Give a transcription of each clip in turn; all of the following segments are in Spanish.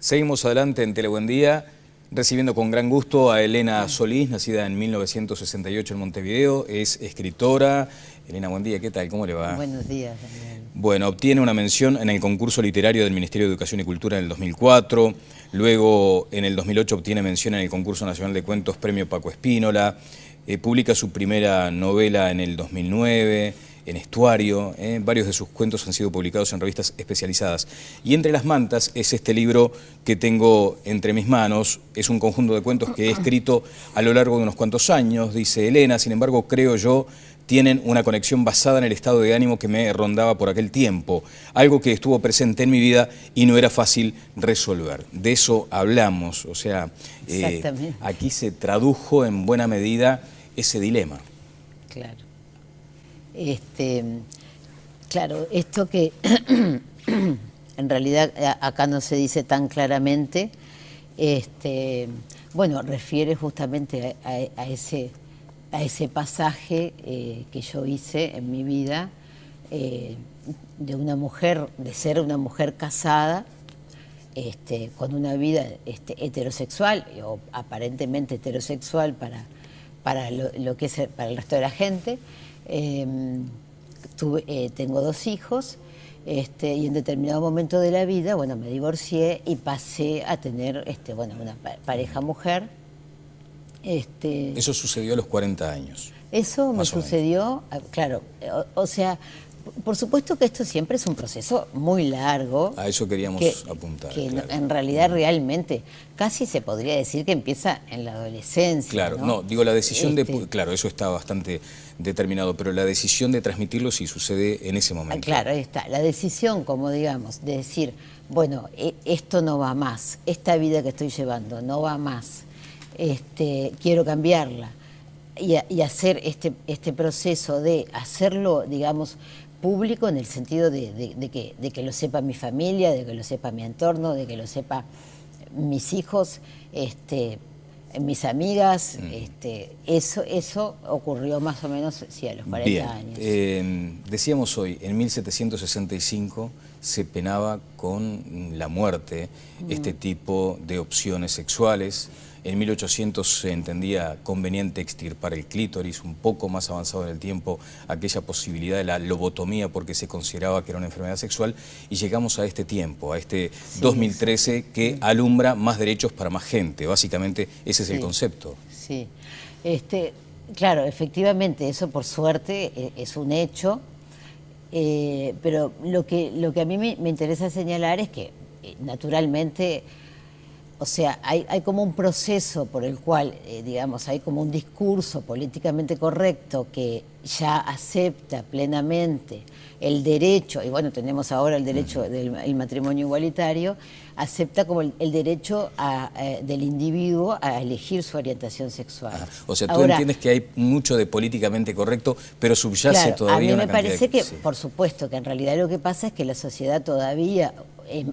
Seguimos adelante en Telebuen Día, recibiendo con gran gusto a Elena Solís, nacida en 1968 en Montevideo, es escritora. Elena, buen día, ¿qué tal? ¿Cómo le va? Buenos días, Daniel. Bueno, obtiene una mención en el concurso literario del Ministerio de Educación y Cultura en el 2004, luego en el 2008 obtiene mención en el concurso nacional de cuentos Premio Paco Espínola, publica su primera novela en el 2009, en Estuario, varios de sus cuentos han sido publicados en revistas especializadas. Y Entre las mantas es este libro que tengo entre mis manos, es un conjunto de cuentos que he escrito a lo largo de unos cuantos años, dice Elena, sin embargo creo yo tienen una conexión basada en el estado de ánimo que me rondaba por aquel tiempo, algo que estuvo presente en mi vida y no era fácil resolver. De eso hablamos, o sea, aquí se tradujo en buena medida ese dilema. Claro. Claro, esto que en realidad acá no se dice tan claramente, bueno, refiere justamente a ese pasaje que yo hice en mi vida de una mujer, de ser una mujer casada, con una vida heterosexual o aparentemente heterosexual para lo que es para el resto de la gente. Tengo 2 hijos y en determinado momento de la vida, bueno, me divorcié y pasé a tener bueno, una pareja mujer. Eso sucedió a los 40 años. Eso me sucedió, claro, o sea, por supuesto que esto siempre es un proceso muy largo. A eso queríamos apuntar. Que claro. En realidad realmente casi se podría decir que empieza en la adolescencia. Claro, no, digo la decisión de... Claro, eso está bastante determinado, pero la decisión de transmitirlo sí sucede en ese momento. Claro, ahí está. La decisión, como digamos, de decir, bueno, esto no va más, esta vida que estoy llevando no va más, quiero cambiarla. Y hacer este proceso de hacerlo, digamos, público en el sentido de que lo sepa mi familia, de que lo sepa mi entorno, de que lo sepa mis hijos, mis amigas, eso ocurrió más o menos sí, a los 40 años. Decíamos hoy, en 1765 se penaba con la muerte este tipo de opciones sexuales. En 1800 se entendía conveniente extirpar el clítoris, un poco más avanzado en el tiempo aquella posibilidad de la lobotomía porque se consideraba que era una enfermedad sexual, y llegamos a este tiempo, a este 2013 que alumbra más derechos para más gente, básicamente ese es el concepto. Sí, claro, efectivamente eso por suerte es un hecho, pero lo que a mí me interesa señalar es que naturalmente... O sea, hay como un proceso por el cual, digamos, hay como un discurso políticamente correcto que ya acepta plenamente el derecho, y bueno, tenemos ahora el derecho del matrimonio igualitario, acepta como el derecho del individuo a elegir su orientación sexual. Ajá. O sea, tú entiendes que hay mucho de políticamente correcto, pero subyace todavía una cantidad de... A mí me parece que, por supuesto, que en realidad lo que pasa es que la sociedad todavía...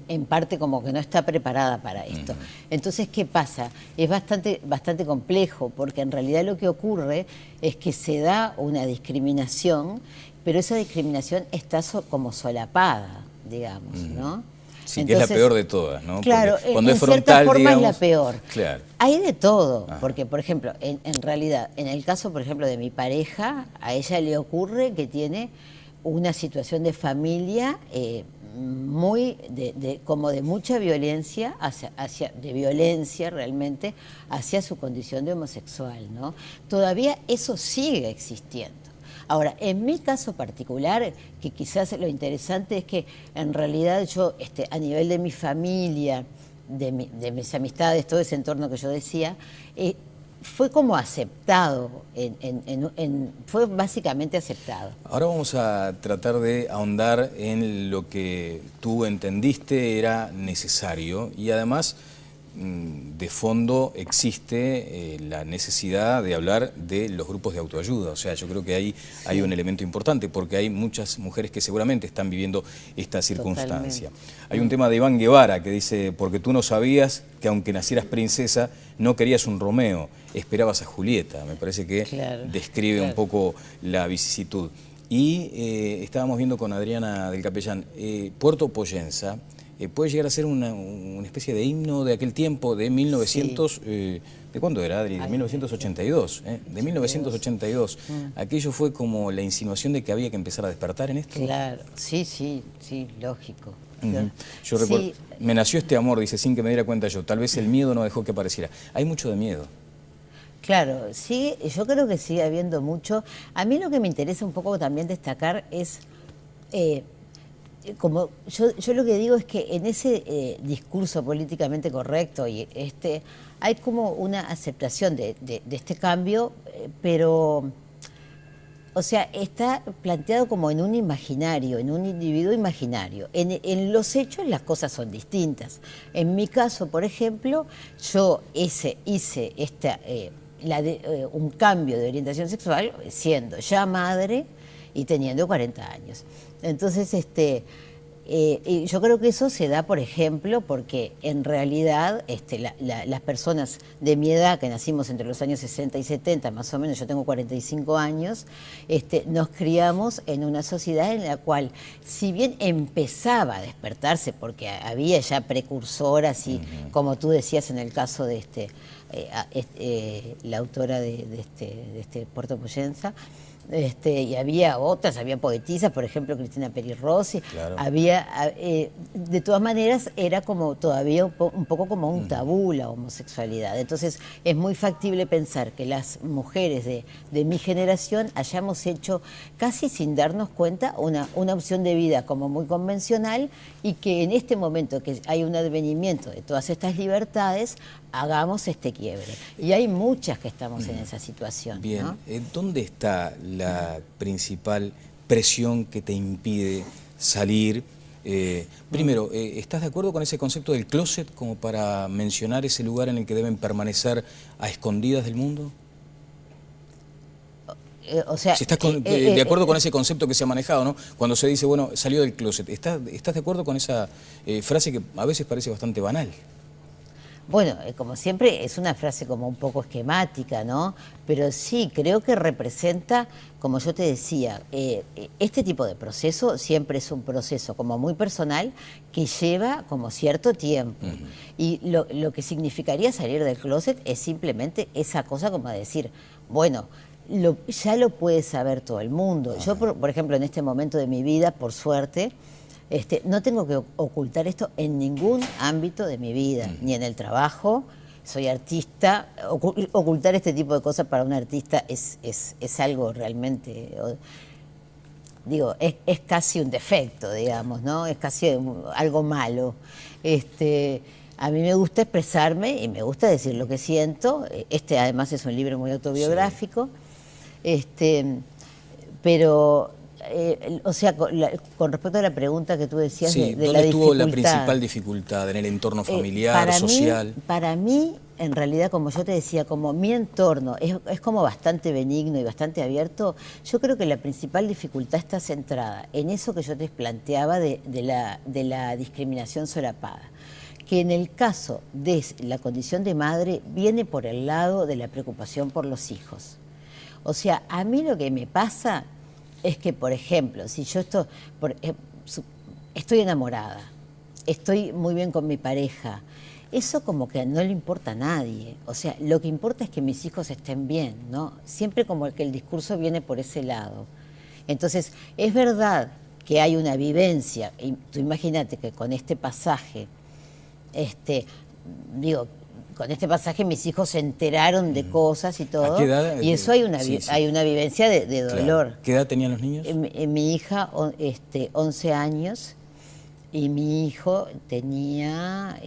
En parte como que no está preparada para esto. Entonces, ¿qué pasa? Es bastante complejo, porque en realidad lo que ocurre es que se da una discriminación, pero esa discriminación está como solapada, digamos, ¿no? Sí, entonces, que es la peor de todas, ¿no? Claro, cuando en frontal, cierta forma digamos, es la peor. Claro. Hay de todo, porque, por ejemplo, en realidad, en el caso, por ejemplo, de mi pareja, a ella le ocurre que tiene una situación de familia como de mucha violencia, de violencia realmente, hacia su condición de homosexual, ¿no? Todavía eso sigue existiendo. Ahora, en mi caso particular, que quizás lo interesante es que en realidad yo, a nivel de mi familia, de mis amistades, todo ese entorno que yo decía, fue como aceptado, fue básicamente aceptado. Ahora vamos a tratar de ahondar en lo que tú entendiste era necesario y además de fondo existe la necesidad de hablar de los grupos de autoayuda. O sea, yo creo que ahí hay un elemento importante porque hay muchas mujeres que seguramente están viviendo esta circunstancia. Totalmente. Hay un tema de Iván Guevara que dice, porque tú no sabías que aunque nacieras princesa, no querías un Romeo, esperabas a Julieta. Me parece que describe un poco la vicisitud. Y estábamos viendo con Adriana del Capellán, Puerto Poyensa puede llegar a ser una especie de himno de aquel tiempo, de 1900... ¿de cuándo era, Adri? De 1982, de 1982. Aquello fue como la insinuación de que había que empezar a despertar en esto. Claro, sí, sí, sí, lógico. Yo recuerdo, me nació este amor, dice, sin que me diera cuenta yo. Tal vez el miedo no dejó que apareciera. Hay mucho de miedo. Claro, sí, yo creo que sigue habiendo mucho. A mí lo que me interesa un poco también destacar es, como yo lo que digo es que en ese discurso políticamente correcto y hay como una aceptación de este cambio, pero, o sea, está planteado como en un imaginario, en un individuo imaginario. En los hechos las cosas son distintas. En mi caso, por ejemplo, yo hice un cambio de orientación sexual siendo ya madre y teniendo 40 años. Entonces, y yo creo que eso se da, por ejemplo, porque en realidad las personas de mi edad, que nacimos entre los años 60 y 70, más o menos, yo tengo 45 años, nos criamos en una sociedad en la cual, si bien empezaba a despertarse, porque había ya precursoras y, como tú decías en el caso de la autora de Puerto Poyenza, y había otras, había poetisas, por ejemplo Cristina Peri Rossi, claro. De todas maneras era como todavía un poco como un tabú la homosexualidad. Entonces es muy factible pensar que las mujeres de mi generación hayamos hecho, casi sin darnos cuenta, una opción de vida como muy convencional, y que en este momento que hay un advenimiento de todas estas libertades, hagamos este quiebre. Y hay muchas que estamos en esa situación. Bien, ¿no? ¿Dónde está la principal presión que te impide salir? Primero, ¿estás de acuerdo con ese concepto del closet como para mencionar ese lugar en el que deben permanecer a escondidas del mundo? O sea, si estás de acuerdo con ese concepto que se ha manejado, ¿no? Cuando se dice, bueno, salió del closet, ¿estás de acuerdo con esa frase que a veces parece bastante banal? Bueno, como siempre es una frase como un poco esquemática, ¿no? Pero sí, creo que representa, como yo te decía, este tipo de proceso siempre es un proceso como muy personal que lleva como cierto tiempo. Y lo que significaría salir del closet es simplemente esa cosa como decir, bueno, ya lo puede saber todo el mundo. Yo, por ejemplo, en este momento de mi vida, por suerte, no tengo que ocultar esto en ningún ámbito de mi vida, ni en el trabajo. Soy artista. Ocultar este tipo de cosas para un artista es algo realmente, digo, es casi un defecto, digamos, ¿no? Es casi algo malo. A mí me gusta expresarme y me gusta decir lo que siento. Además es un libro muy autobiográfico. Sí. Pero... o sea, con respecto a la pregunta que tú decías de la dificultad. ¿Dónde estuvo la principal dificultad? ¿En el entorno familiar, social? Para mí, en realidad, como yo te decía, como mi entorno es como bastante benigno y bastante abierto, yo creo que la principal dificultad está centrada en eso que yo te planteaba de la discriminación solapada, que en el caso de la condición de madre viene por el lado de la preocupación por los hijos. O sea, a mí lo que me pasa es que, por ejemplo, si yo estoy enamorada, estoy muy bien con mi pareja, eso como que no le importa a nadie. O sea, lo que importa es que mis hijos estén bien, ¿no? Siempre como que el discurso viene por ese lado. Entonces, es verdad que hay una vivencia, y tú imagínate que con este pasaje, con este pasaje mis hijos se enteraron de cosas y todo. ¿A qué edad? Y eso hay una vivencia de dolor. Claro. ¿Qué edad tenían los niños? Mi hija, 11 años, y mi hijo tenía,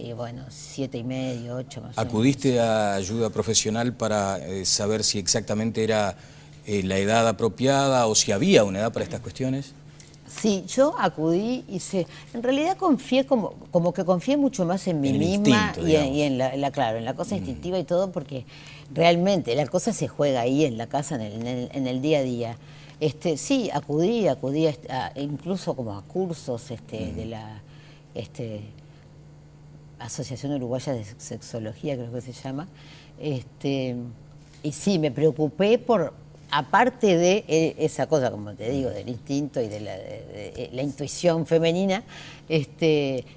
7 y medio, 8 más o menos. ¿Acudiste a ayuda profesional para saber si exactamente era la edad apropiada o si había una edad para estas cuestiones? Sí, yo acudí y en realidad confié como que confié mucho más en mí misma y en la cosa instintiva y todo, porque realmente la cosa se juega ahí en la casa, en el día a día. Sí, acudí incluso como a cursos de la Asociación Uruguaya de Sexología, creo que se llama. Y sí, me preocupé aparte de esa cosa, como te digo, del instinto y de la intuición femenina,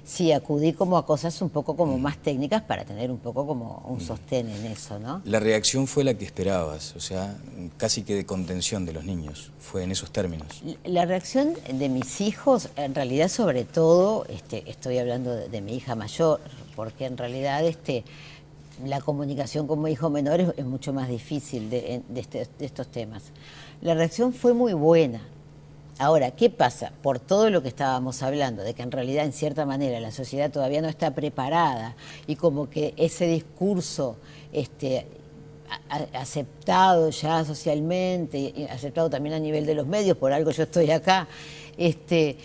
sí acudí como a cosas un poco como más técnicas para tener un poco como un sostén en eso, ¿no? La reacción fue la que esperabas, o sea, casi que de contención de los niños, fue en esos términos. La reacción de mis hijos, en realidad sobre todo, estoy hablando de mi hija mayor, porque en realidad la comunicación con mi hijo menor es mucho más difícil de estos temas. La reacción fue muy buena. Ahora, ¿qué pasa? Por todo lo que estábamos hablando, de que en realidad en cierta manera la sociedad todavía no está preparada y como que ese discurso aceptado ya socialmente, y aceptado también a nivel de los medios, por algo yo estoy acá, ¿qué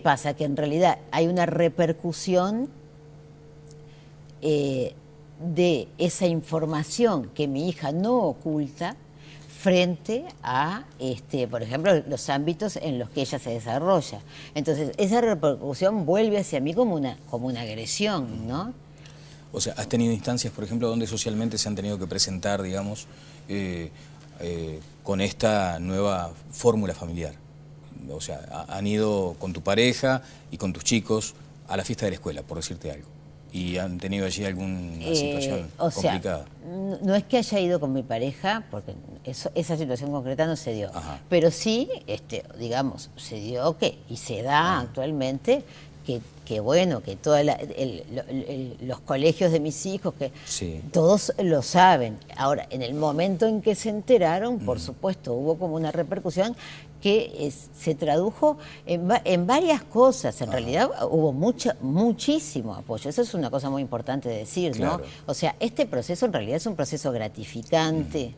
pasa? Que en realidad hay una repercusión de esa información que mi hija no oculta frente a, por ejemplo, los ámbitos en los que ella se desarrolla. Entonces, esa repercusión vuelve hacia mí como una agresión, ¿no? O sea, ¿has tenido instancias, por ejemplo, donde socialmente se han tenido que presentar, digamos, con esta nueva fórmula familiar? O sea, han ido con tu pareja y con tus chicos a la fiesta de la escuela, por decirte algo. ¿Y han tenido allí alguna situación complicada? No es que haya ido con mi pareja, porque esa situación concreta no se dio. Ajá. Pero sí, digamos, se dio y se da actualmente que bueno, que todos los colegios de mis hijos, que sí, todos lo saben. Ahora, en el momento en que se enteraron, por supuesto, hubo como una repercusión que se tradujo en varias cosas. En realidad hubo muchísimo apoyo. Eso es una cosa muy importante de decir, claro, ¿no? O sea, este proceso en realidad es un proceso gratificante.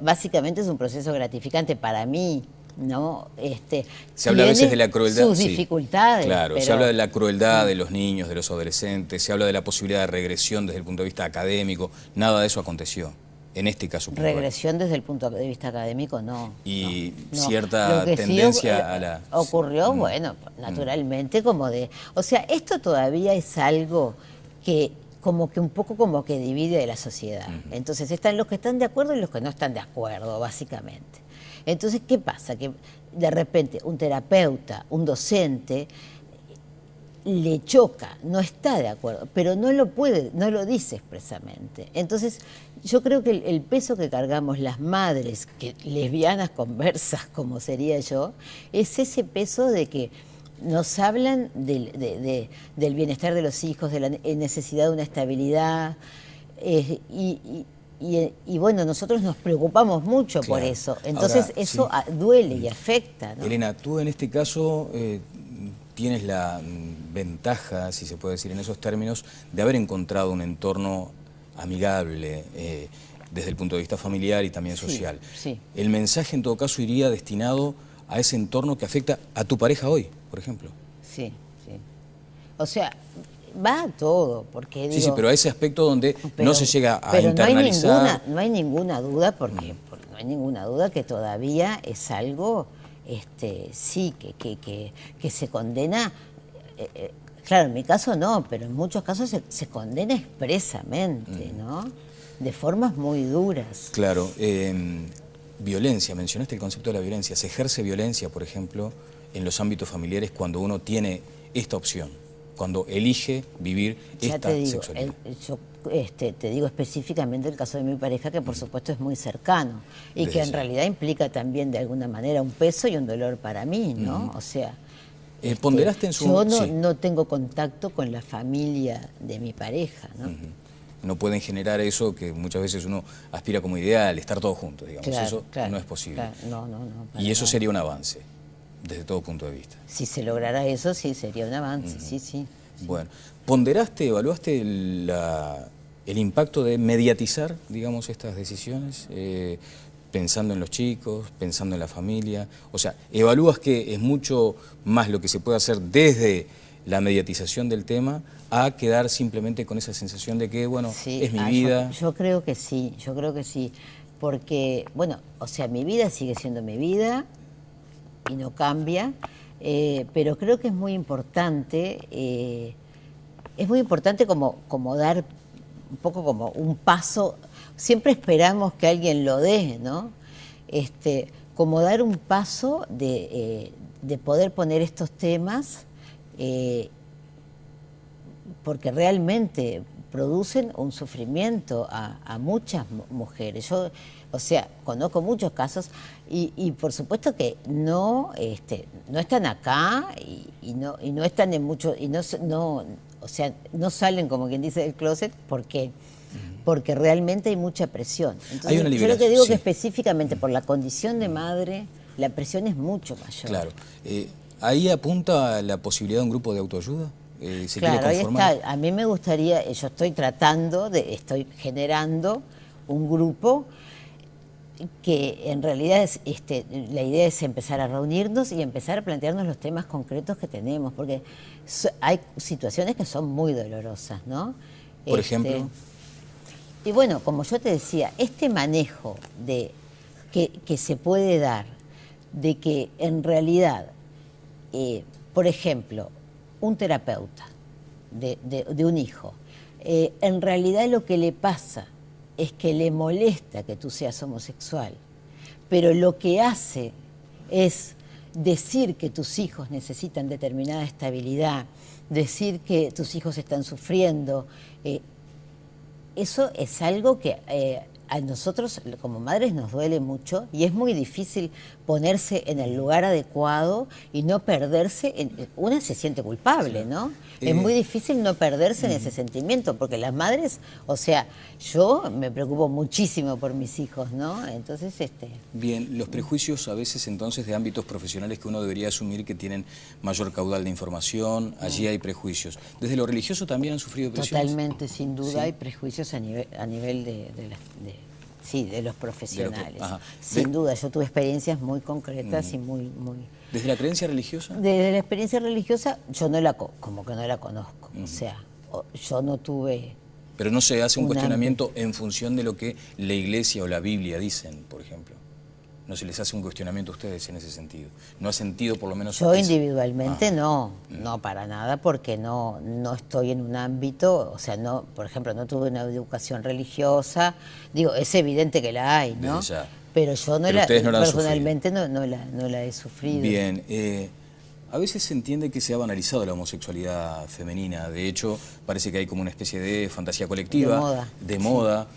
Básicamente es un proceso gratificante para mí, ¿no? Se habla a veces de la crueldad. Sus dificultades. Claro, pero se habla de la crueldad de los niños, de los adolescentes, se habla de la posibilidad de regresión desde el punto de vista académico. Nada de eso aconteció, en este caso puntual. Regresión desde el punto de vista académico, no. Y no. cierta tendencia a la... Ocurrió, bueno, naturalmente, como de... O sea, esto todavía es algo que como que un poco como que divide de la sociedad. Entonces están los que están de acuerdo y los que no están de acuerdo, básicamente. Entonces, ¿qué pasa? Que de repente un terapeuta, un docente, le choca, no está de acuerdo, pero no lo dice expresamente. Entonces, yo creo que el peso que cargamos las madres, que lesbianas conversas, como sería yo, es ese peso de que nos hablan del bienestar de los hijos, de la necesidad de una estabilidad, y bueno, nosotros nos preocupamos mucho por eso. Entonces ahora, eso duele y afecta, ¿no? Elena, tú en este caso tienes la ventaja, si se puede decir en esos términos, de haber encontrado un entorno amigable desde el punto de vista familiar y también social. Sí. El mensaje en todo caso iría destinado a ese entorno que afecta a tu pareja hoy, por ejemplo. Sí. O sea, va a todo, porque digo, sí, pero a ese aspecto donde no se llega a internalizar. No hay ninguna duda, porque no hay ninguna duda que todavía es algo, sí, que se condena. Claro, en mi caso no, pero en muchos casos se condena expresamente, ¿no? De formas muy duras. Claro. Violencia, mencionaste el concepto de la violencia. ¿Se ejerce violencia, por ejemplo, en los ámbitos familiares cuando uno tiene esta opción? Cuando elige vivir esta sexualidad. Yo te digo específicamente el caso de mi pareja, que por supuesto es muy cercano y que en realidad implica también de alguna manera un peso y un dolor para mí, ¿no? O sea, ponderaste en su... yo no tengo contacto con la familia de mi pareja, ¿no? No pueden generar eso que muchas veces uno aspira como ideal, estar todos juntos, digamos. Claro, eso claro, no es posible. Claro, no. Y eso sería un avance, desde todo punto de vista. Si se lograra eso, sí, sería un avance, sí. Bueno, ¿ponderaste, evaluaste el impacto de mediatizar, digamos, estas decisiones? Pensando en los chicos, pensando en la familia. O sea, ¿evalúas que es mucho más lo que se puede hacer desde la mediatización del tema a quedar simplemente con esa sensación de que, bueno, sí, es mi vida? Yo creo que sí, porque, bueno, o sea, mi vida sigue siendo mi vida y no cambia, pero creo que es muy importante como dar un poco como un paso, siempre esperamos que alguien lo dé, ¿no? Como dar un paso de poder poner estos temas, porque realmente producen un sufrimiento a muchas mujeres. Yo, o sea, conozco muchos casos y por supuesto que no están acá y no están en muchos, y o sea, no salen, como quien dice, del closet porque realmente hay mucha presión. Entonces, Hay una yo lo que digo sí. que específicamente por la condición de madre, la presión es mucho mayor. Claro. ¿Ahí apunta la posibilidad de un grupo de autoayuda? ¿Se Claro, quiere ahí conformar? está. A mí me gustaría, yo estoy generando un grupo que en realidad la idea es empezar a reunirnos y empezar a plantearnos los temas concretos que tenemos, porque hay situaciones que son muy dolorosas, ¿no? Por ejemplo. Y bueno, como yo te decía, este manejo que se puede dar, de que en realidad, por ejemplo, un terapeuta de un hijo, en realidad lo que le pasa es que le molesta que tú seas homosexual, pero lo que hace es decir que tus hijos necesitan determinada estabilidad, decir que tus hijos están sufriendo. Eso es algo que a nosotros como madres nos duele mucho y es muy difícil ponerse en el lugar adecuado y no perderse. Una se siente culpable, ¿no? Es muy difícil no perderse en ese sentimiento, porque las madres, o sea, yo me preocupo muchísimo por mis hijos, ¿no? Entonces, Bien, los prejuicios a veces entonces de ámbitos profesionales que uno debería asumir que tienen mayor caudal de información, allí hay prejuicios. ¿Desde lo religioso también han sufrido presiones? Totalmente, sin duda, ¿Sí? Hay prejuicios a nivel de los profesionales. Sin duda, yo tuve experiencias muy concretas y muy... ¿Desde la creencia religiosa? Desde la experiencia religiosa, yo como que no la conozco. O sea, yo no tuve... Pero no se hace un cuestionamiento en función de lo que la Iglesia o la Biblia dicen, por ejemplo. No se les hace un cuestionamiento a ustedes en ese sentido. ¿No ha sentido por lo menos... Yo individualmente no para nada, porque no estoy en un ámbito, o sea, no, por ejemplo, no tuve una educación religiosa. Digo, es evidente que la hay, ¿no? Pero yo personalmente no la he sufrido. Bien, a veces se entiende que se ha banalizado la homosexualidad femenina. De hecho, parece que hay como una especie de fantasía colectiva. De moda.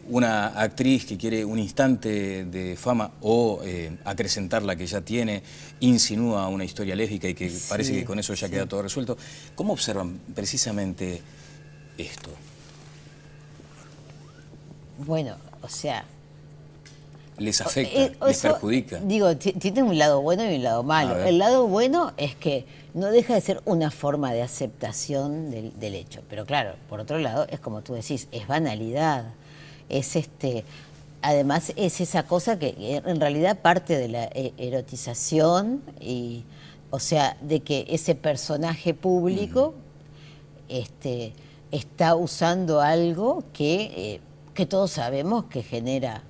Una actriz que quiere un instante de fama o acrecentar la que ya tiene, insinúa una historia lésbica y que parece que con eso ya queda todo resuelto. ¿Cómo observan precisamente esto? Bueno, o sea... ¿Les afecta? ¿Les perjudica? Digo, tiene un lado bueno y un lado malo. El lado bueno es que no deja de ser una forma de aceptación del hecho. Pero claro, por otro lado, es como tú decís, es banalidad. Además, es esa cosa que en realidad parte de la erotización, o sea, de que ese personaje público está usando algo que todos sabemos que genera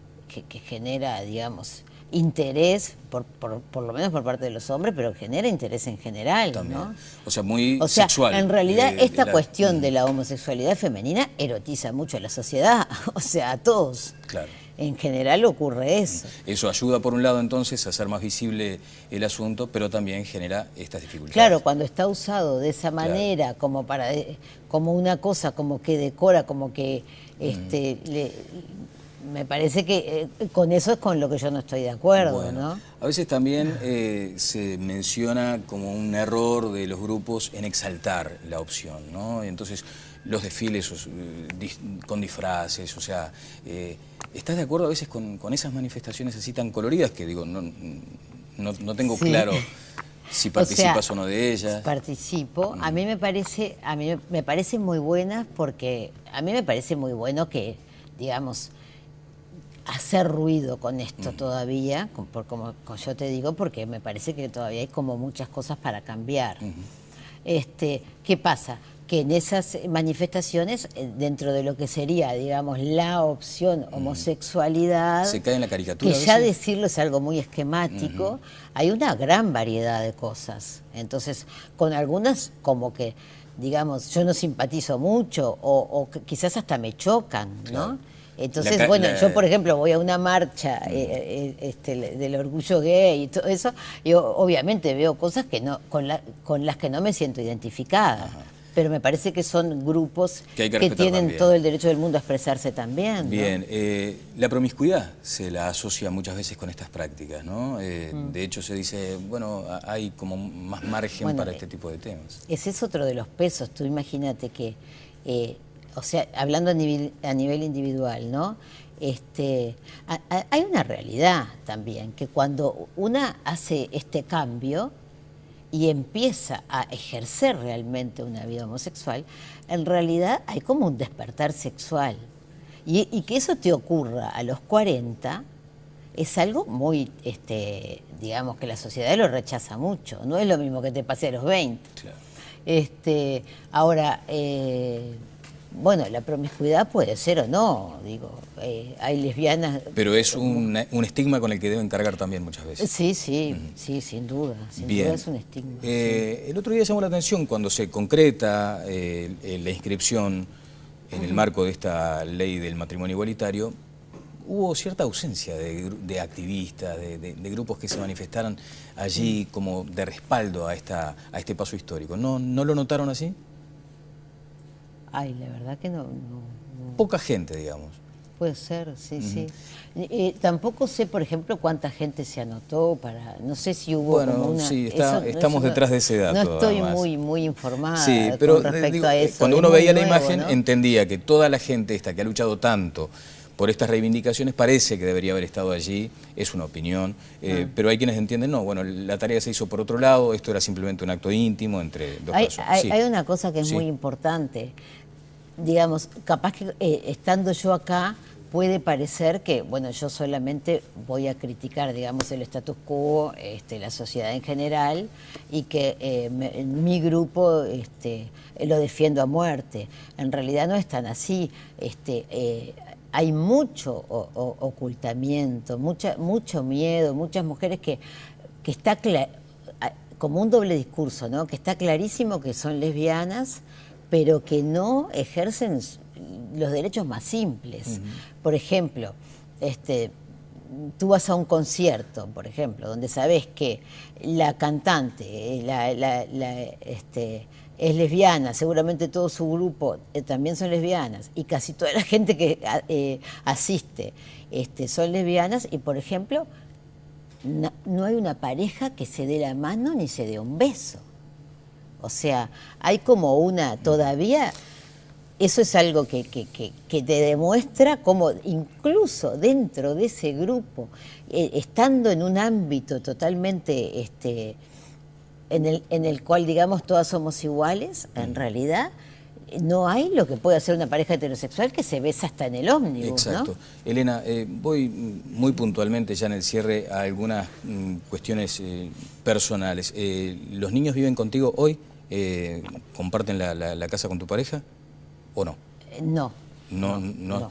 digamos, interés, por lo menos por parte de los hombres, pero genera interés en general, ¿no? O sea, muy sexual. En realidad, esta cuestión de la homosexualidad femenina erotiza mucho a la sociedad, o sea, a todos. Claro. En general ocurre eso. Eso ayuda, por un lado, entonces, a hacer más visible el asunto, pero también genera estas dificultades. Claro, cuando está usado de esa manera, como una cosa, como que decora, como que me parece que con eso es con lo que yo no estoy de acuerdo, ¿no? A veces también se menciona como un error de los grupos en exaltar la opción, ¿no? Y entonces los desfiles con disfraces, o sea, ¿estás de acuerdo a veces con esas manifestaciones así tan coloridas que digo, no tengo claro si participas o no de ellas? Participo. A mí me parece muy buenas, porque a mí me parece muy bueno que, digamos, hacer ruido con esto todavía, como yo te digo, porque me parece que todavía hay como muchas cosas para cambiar. ¿Qué pasa? Que en esas manifestaciones, dentro de lo que sería, digamos, la opción homosexualidad, se cae en la caricatura. Que ya decirlo es algo muy esquemático, hay una gran variedad de cosas. Entonces, con algunas como que digamos, yo no simpatizo mucho o quizás hasta me chocan, ¿no? Claro. Entonces, bueno, yo por ejemplo voy a una marcha del orgullo gay y todo eso, y obviamente veo cosas que no, con las que no me siento identificada. Ajá. Pero me parece que son grupos que tienen también todo el derecho del mundo a expresarse también, ¿no? Bien, la promiscuidad se la asocia muchas veces con estas prácticas, ¿no? De hecho se dice, bueno, hay como más margen para este tipo de temas. Ese es otro de los pesos. Tú imagínate que, o sea, hablando a nivel individual, ¿no? Hay una realidad también, que cuando una hace este cambio y empieza a ejercer realmente una vida homosexual, en realidad hay como un despertar sexual. Y que eso te ocurra a los 40 es algo muy, digamos, que la sociedad lo rechaza mucho. No es lo mismo que te pase a los 20. Claro. Ahora, bueno, la promiscuidad puede ser o no, digo, hay lesbianas... Pero es un estigma con el que deben cargar también muchas veces. Sí, sí, sí, sin duda es un estigma. Sí. El otro día llamó la atención cuando se concreta la inscripción en el marco de esta ley del matrimonio igualitario, hubo cierta ausencia de activistas, de grupos que se manifestaran allí como de respaldo a este paso histórico. ¿No lo notaron así? Ay, la verdad que no. Poca gente, digamos. Puede ser, sí, sí. Tampoco sé, por ejemplo, cuánta gente se anotó para... No sé si hubo como una... Sí, estamos detrás de ese dato. No estoy muy informada pero, con respecto a eso. Cuando uno veía la imagen, ¿no? Entendía que toda la gente esta que ha luchado tanto por estas reivindicaciones parece que debería haber estado allí, es una opinión, pero hay quienes entienden, no, bueno, la tarea se hizo por otro lado, esto era simplemente un acto íntimo entre dos personas. Hay una cosa que es muy importante. Digamos, capaz que estando yo acá puede parecer que, bueno, yo solamente voy a criticar, digamos, el status quo, la sociedad en general, y que mi grupo lo defiendo a muerte. En realidad no es tan así. Hay mucho ocultamiento, mucho miedo, muchas mujeres que está como un doble discurso, ¿no? Que está clarísimo que son lesbianas, pero que no ejercen los derechos más simples. Por ejemplo, tú vas a un concierto, por ejemplo, donde sabes que la cantante es lesbiana, seguramente todo su grupo también son lesbianas, y casi toda la gente que asiste son lesbianas, y por ejemplo, no hay una pareja que se dé la mano ni se dé un beso. O sea, hay como una todavía, eso es algo que te demuestra cómo incluso dentro de ese grupo, estando en un ámbito totalmente en el cual, digamos, todas somos iguales, en realidad no hay lo que puede hacer una pareja heterosexual que se besa hasta en el ómnibus. Exacto. ¿No? Elena, voy muy puntualmente ya en el cierre a algunas cuestiones personales. ¿Los niños viven contigo hoy? ¿Comparten la casa con tu pareja o no? No. No.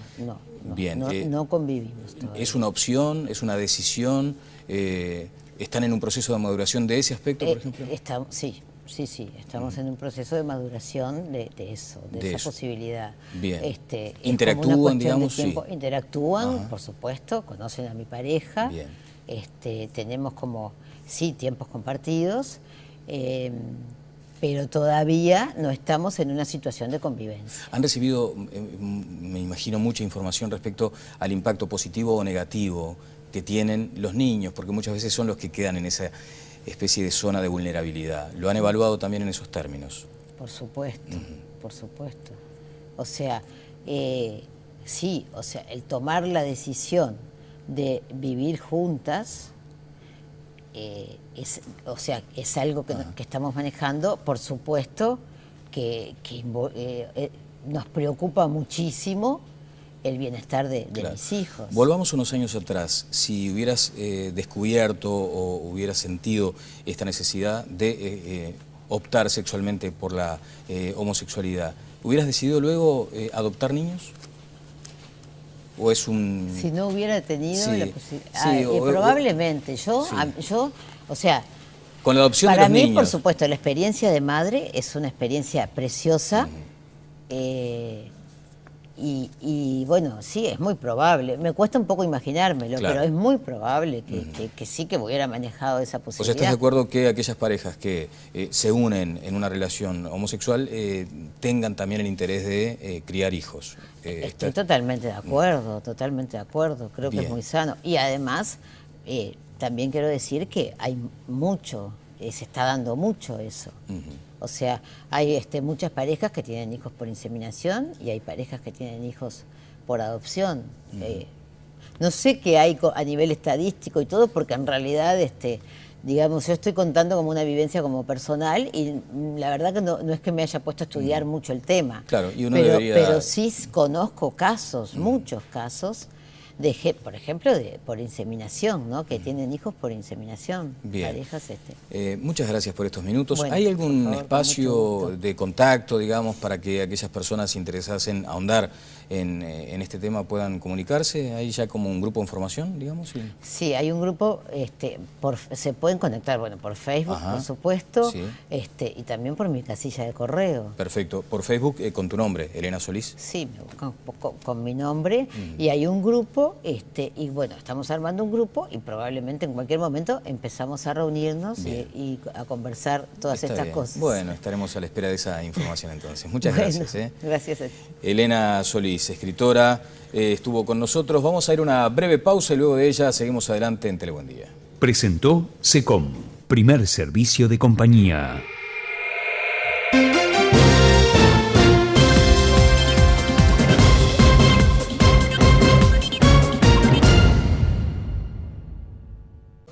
Bien. No convivimos todavía. ¿Es una opción? ¿Es una decisión? ¿Están en un proceso de maduración de ese aspecto, por ejemplo? Sí, estamos en un proceso de maduración de esa posibilidad. Bien. ¿Interactúan, digamos? Sí. Interactúan, por supuesto, conocen a mi pareja. Bien. Tenemos como, sí, tiempos compartidos, pero todavía no estamos en una situación de convivencia. ¿Han recibido, me imagino, mucha información respecto al impacto positivo o negativo que tienen los niños? Porque muchas veces son los que quedan en esa especie de zona de vulnerabilidad. ¿Lo han evaluado también en esos términos? Por supuesto, por supuesto. O sea, sí, o sea, el tomar la decisión de vivir juntas, es algo que estamos manejando, por supuesto, que nos preocupa muchísimo el bienestar de mis hijos. Volvamos unos años atrás. Si hubieras descubierto o hubieras sentido esta necesidad de optar sexualmente por la homosexualidad, ¿hubieras decidido luego adoptar niños? ¿O es un...? Si no hubiera tenido la posibilidad... probablemente. Yo, o sea... Con la adopción de Para los mí, niños. por supuesto, la experiencia de madre es una experiencia preciosa. Y bueno, sí, es muy probable. Me cuesta un poco imaginármelo, Claro. pero es muy probable que sí que hubiera manejado esa O sea, posibilidad. ¿estás de acuerdo que aquellas parejas que se unen en una relación homosexual tengan también el interés de criar hijos? Estoy totalmente de acuerdo, totalmente de acuerdo. Creo que es Bien. muy sano. Y además, también quiero decir que hay mucho, se está dando mucho eso. O sea, hay muchas parejas que tienen hijos por inseminación y hay parejas que tienen hijos por adopción. No sé qué hay a nivel estadístico y todo, porque en realidad, digamos, yo estoy contando como una vivencia como personal y la verdad que no es que me haya puesto a estudiar mucho el tema. Claro, y uno pero, debería... pero sí conozco casos, muchos casos, por ejemplo, por inseminación, ¿no? Que tienen hijos por inseminación. Bien. Parejas, muchas gracias por estos minutos. Bueno, ¿Hay por algún favor, espacio con mucho gusto. de contacto, digamos, para que aquellas personas interesadas en ahondar en este tema puedan comunicarse? ¿Hay ya como un grupo de información, digamos? Sí, hay un grupo, se pueden conectar, bueno, por Facebook, Ajá, por supuesto, sí. Y también por mi casilla de correo. Perfecto. Por Facebook, con tu nombre, Elena Solís. Sí, me buscan con mi nombre y hay un grupo, y bueno, estamos armando un grupo y probablemente en cualquier momento empezamos a reunirnos y a conversar todas Está estas bien. cosas. Bueno, estaremos a la espera de esa información entonces. Muchas Bueno, gracias. Gracias a ti. Elena Solís, escritora, estuvo con nosotros. Vamos a ir a una breve pausa y luego de ella seguimos adelante en Tele Buen Día. Presentó SECOM, primer servicio de compañía.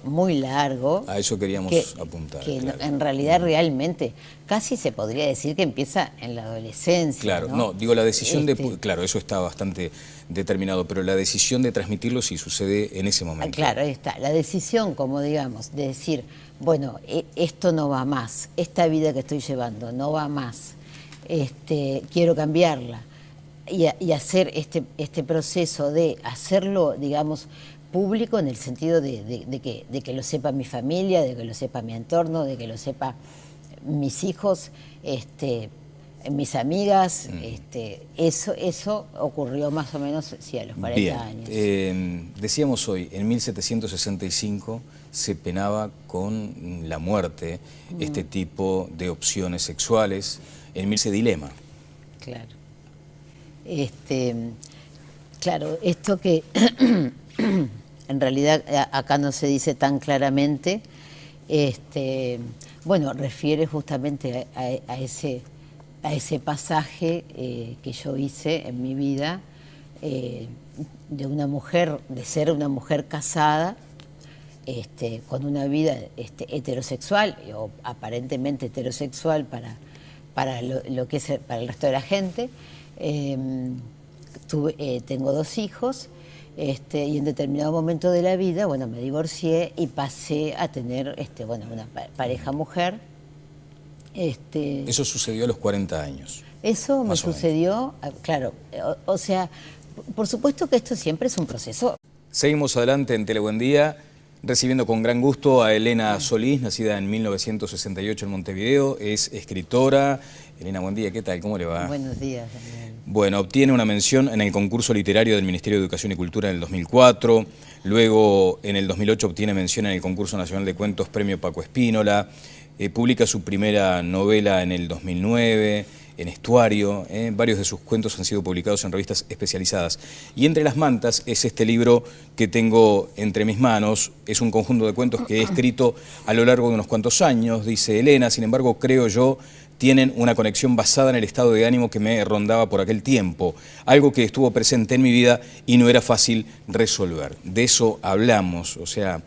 Muy largo. A eso queríamos apuntar. Que claro. en realidad realmente casi se podría decir que empieza en la adolescencia. Claro, no digo la decisión de... Claro, eso está bastante determinado, pero la decisión de transmitirlo sí sucede en ese momento. Claro, ahí está. La decisión, como digamos, de decir, bueno, esto no va más, esta vida que estoy llevando no va más, quiero cambiarla. Y hacer este proceso de hacerlo, digamos, público en el sentido de que lo sepa mi familia, de que lo sepa mi entorno, de que lo sepa mis hijos, mis amigas, eso ocurrió más o menos sí, a los 40 años. Decíamos hoy, en 1765 se penaba con la muerte este tipo de opciones sexuales, en ese dilema. Claro. Claro, esto que en realidad acá no se dice tan claramente, bueno, refiere justamente a ese pasaje que yo hice en mi vida de una mujer, de ser una mujer casada, con una vida heterosexual o aparentemente heterosexual para lo que es para el resto de la gente. Tengo 2 hijos y en determinado momento de la vida, bueno, me divorcié y pasé a tener bueno, una pareja mujer. Eso sucedió a los 40 años. Eso me sucedió, claro, o sea, por supuesto que esto siempre es un proceso. Seguimos adelante en Tele Buen Día, recibiendo con gran gusto a Elena Solís, nacida en 1968 en Montevideo, es escritora. Elena, buen día, ¿qué tal? ¿Cómo le va? Buenos días, Daniel. Bueno, obtiene una mención en el concurso literario del Ministerio de Educación y Cultura en el 2004, luego en el 2008 obtiene mención en el concurso nacional de cuentos Premio Paco Espínola, publica su primera novela en el 2009, en Estuario, varios de sus cuentos han sido publicados en revistas especializadas. Y Entre las mantas es este libro que tengo entre mis manos, es un conjunto de cuentos que he escrito a lo largo de unos cuantos años, dice Elena, sin embargo creo yo tienen una conexión basada en el estado de ánimo que me rondaba por aquel tiempo, algo que estuvo presente en mi vida y no era fácil resolver. De eso hablamos, o sea,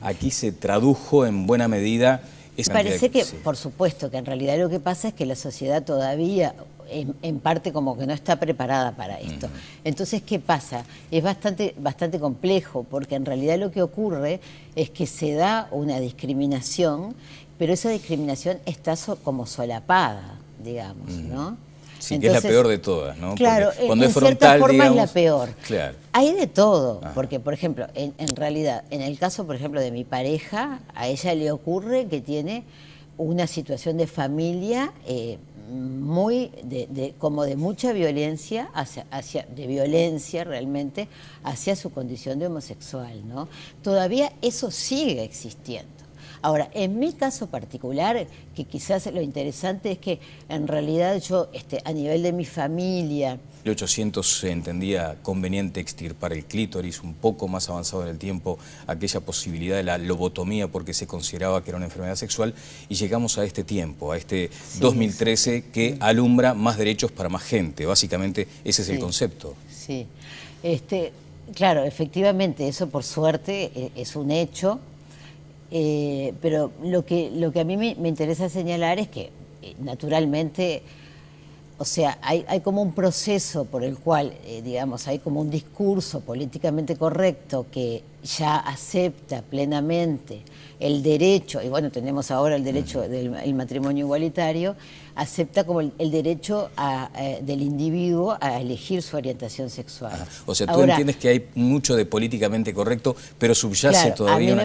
aquí se tradujo en buena medida. Parece que, por supuesto, que en realidad lo que pasa es que la sociedad todavía, en parte, como que no está preparada para esto. Entonces, ¿qué pasa? Es bastante complejo, porque en realidad lo que ocurre es que se da una discriminación, pero esa discriminación está como solapada, digamos, ¿no? Sí, Entonces, que es la peor de todas, ¿no? Claro, porque cuando en es frontal, cierta forma digamos, es la peor. Claro. Hay de todo, Ajá. porque por ejemplo, en realidad, en el caso, por ejemplo, de mi pareja, a ella le ocurre que tiene una situación de familia muy, como de mucha violencia, de violencia realmente, hacia su condición de homosexual, ¿no? Todavía eso sigue existiendo. Ahora, en mi caso particular, que quizás lo interesante es que en realidad yo, a nivel de mi familia... En 1800 se entendía conveniente extirpar el clítoris, un poco más avanzado en el tiempo aquella posibilidad de la lobotomía porque se consideraba que era una enfermedad sexual, y llegamos a este tiempo, a este 2013 que alumbra más derechos para más gente. Básicamente ese es el concepto. Sí, claro, efectivamente, eso por suerte es un hecho. Pero lo que a mí me interesa señalar es que, naturalmente, o sea, hay como un proceso por el cual, digamos, hay como un discurso políticamente correcto que ya acepta plenamente el derecho, y bueno, tenemos ahora el derecho del matrimonio igualitario, acepta como el derecho del individuo a elegir su orientación sexual. Ajá. O sea, tú ahora, entiendes que hay mucho de políticamente correcto, pero subyace claro, todavía una